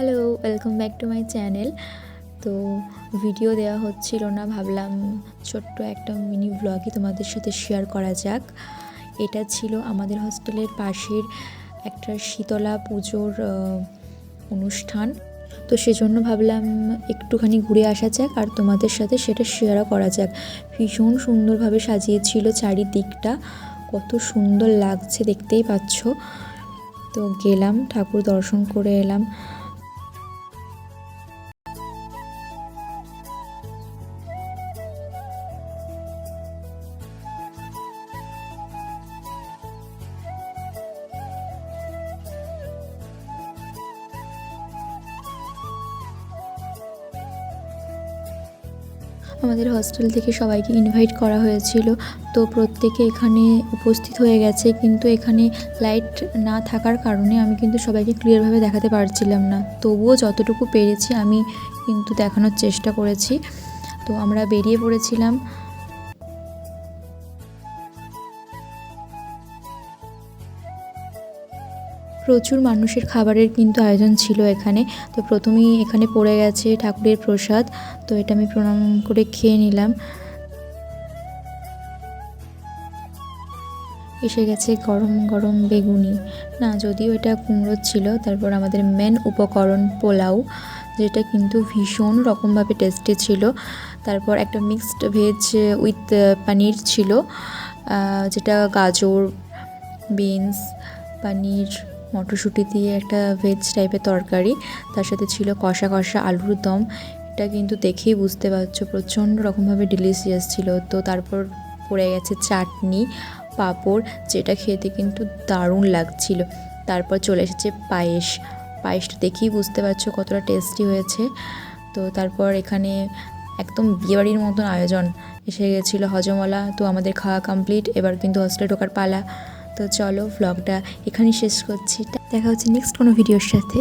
Hello, welcome back to my channel. তো video দেওয়া হচ্ছিল না, ভাবলাম ছোট্ট একটা মিনি ব্লগই তোমাদের সাথে শেয়ার করা যাক। এটা ছিল আমাদের হস্টেলের পাশের একটা শীতলা পুজোর অনুষ্ঠান। তো সেজন্য ভাবলাম একটুখানি ঘুরে আসা যাক আর তোমাদের সাথে সেটা শেয়ারও করা যাক। ভীষণ সুন্দরভাবে সাজিয়েছিল চারিদিকটা, কত সুন্দর লাগছে দেখতেই পাচ্ছ। তো গেলাম, ঠাকুর দর্শন করে এলাম। আমাদের হস্টেল থেকে সবাইকে ইনভাইট করা হয়েছিল, তো প্রত্যেকে এখানে উপস্থিত হয়ে গেছে, কিন্তু এখানে লাইট না থাকার কারণে আমি কিন্তু সবাইকে ক্লিয়ারভাবে দেখাতে পারছিলাম না। তবুও যতটুকু পেরেছি আমি কিন্তু দেখানোর চেষ্টা করেছি। তো আমরা বেরিয়ে পড়েছিলাম। প্রচুর মানুষের খাবারের কিন্তু আয়োজন ছিল এখানে। তো প্রথমেই এখানে পড়ে গেছে ঠাকুরের প্রসাদ, তো এটা আমি প্রণাম করে খেয়ে নিলাম। এসে গেছে গরম গরম বেগুনি, না যদিও এটা কুমড়োর ছিল। তারপর আমাদের মেন উপকরণ পোলাও, যেটা কিন্তু ভীষণ রকমভাবে টেস্টি ছিল। তারপর একটা মিক্সড ভেজ উইথ পনির ছিল, যেটা গাজর, বিনস, পনির, মটরশুঁটি দিয়ে একটা ভেজ টাইপের তরকারি। তার সাথে ছিল কষা কষা আলুর দম। এটা কিন্তু দেখেই বুঝতে পারছো প্রচণ্ড রকমভাবে ডিলিশিয়াস ছিল। তো তারপর পড়ে গেছে চাটনি, পাঁপড়, যেটা খেতে কিন্তু দারুণ লাগছিল। তারপর চলে এসেছে পায়েসটা দেখেই বুঝতে পারছো কতটা টেস্টি হয়েছে। তো তারপর এখানে একদম বিয়েবাড়ির মতন আয়োজন, এসে গেছিলো হজমলা। তো আমাদের খাওয়া কমপ্লিট, এবার কিন্তু হস্টেলে ঢোকার পালা। তো চলো, ভ্লগটা এখানেই শেষ করছি। দেখা হচ্ছে নেক্সট কোনো ভিডিওর সাথে।